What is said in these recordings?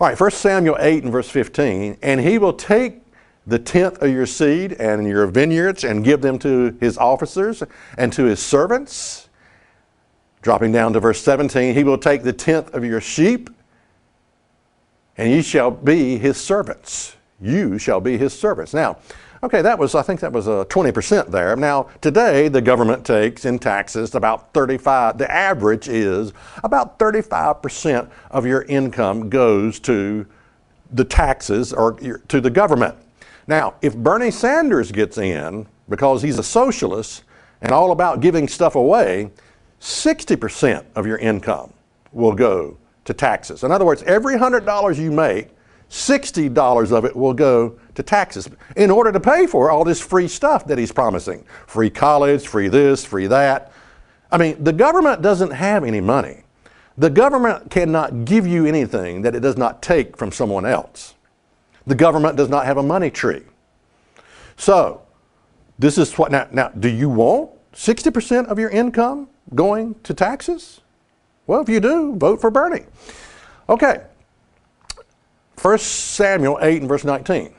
All right, 1 Samuel 8 and verse 15, and he will take the tenth of your seed and your vineyards and give them to his officers and to his servants. Dropping down to verse 17, he will take the tenth of your sheep and ye shall be his servants. You shall be his servants. Now, okay, I think that was 20% there. Now, today the government takes in taxes about 35, the average is about 35% of your income goes to the taxes or to the government. Now, if Bernie Sanders gets in, because he's a socialist and all about giving stuff away, 60% of your income will go to taxes. In other words, every $100 you make, $60 of it will go to taxes in order to pay for all this free stuff that he's promising. Free college, free this, free that. I mean, the government doesn't have any money. The government cannot give you anything that it does not take from someone else. The government does not have a money tree. So, this is what, now do you want 60% of your income going to taxes? Well, if you do, vote for Bernie. Okay. 1 Samuel 8 and verse 19.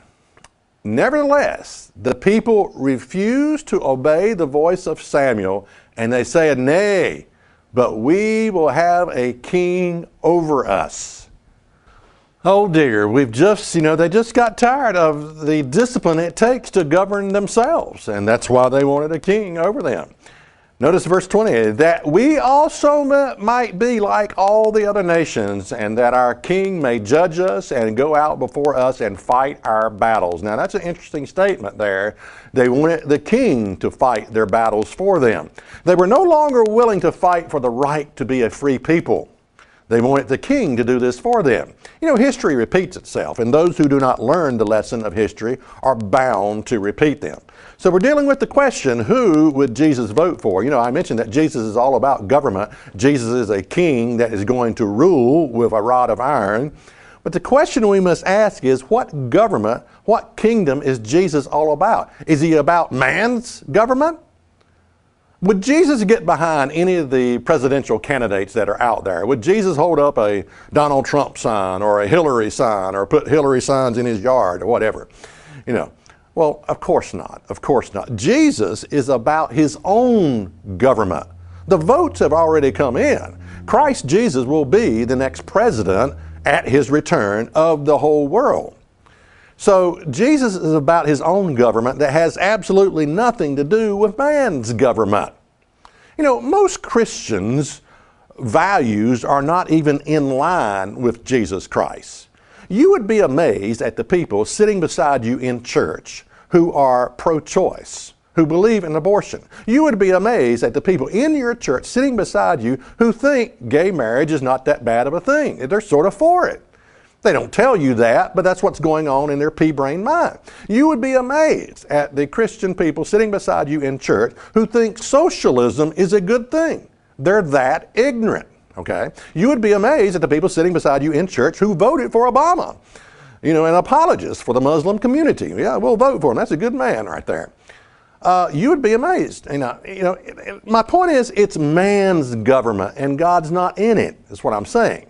Nevertheless, the people refused to obey the voice of Samuel, and they said, Nay, but we will have a king over us. Oh dear, we've just, they just got tired of the discipline it takes to govern themselves, and that's why they wanted a king over them. Notice verse 20, that we also might be like all the other nations, and that our king may judge us and go out before us and fight our battles. Now that's an interesting statement there. They wanted the king to fight their battles for them. They were no longer willing to fight for the right to be a free people. They wanted the king to do this for them. History repeats itself, and those who do not learn the lesson of history are bound to repeat them. So we're dealing with the question, who would Jesus vote for? I mentioned that Jesus is all about government. Jesus is a king that is going to rule with a rod of iron. But the question we must ask is, what government, what kingdom is Jesus all about? Is he about man's government? Would Jesus get behind any of the presidential candidates that are out there? Would Jesus hold up a Donald Trump sign or a Hillary sign or put Hillary signs in his yard or whatever? Well, of course not. Of course not. Jesus is about his own government. The votes have already come in. Christ Jesus will be the next president at his return of the whole world. So Jesus is about his own government that has absolutely nothing to do with man's government. Most Christians' values are not even in line with Jesus Christ. You would be amazed at the people sitting beside you in church who are pro-choice, who believe in abortion. You would be amazed at the people in your church sitting beside you who think gay marriage is not that bad of a thing. They're sort of for it. They don't tell you that, but that's what's going on in their pea-brain mind. You would be amazed at the Christian people sitting beside you in church who think socialism is a good thing. They're that ignorant, okay? You would be amazed at the people sitting beside you in church who voted for Obama, an apologist for the Muslim community. Yeah, we'll vote for him. That's a good man right there. You would be amazed. My point is, it's man's government, and God's not in it, is what I'm saying.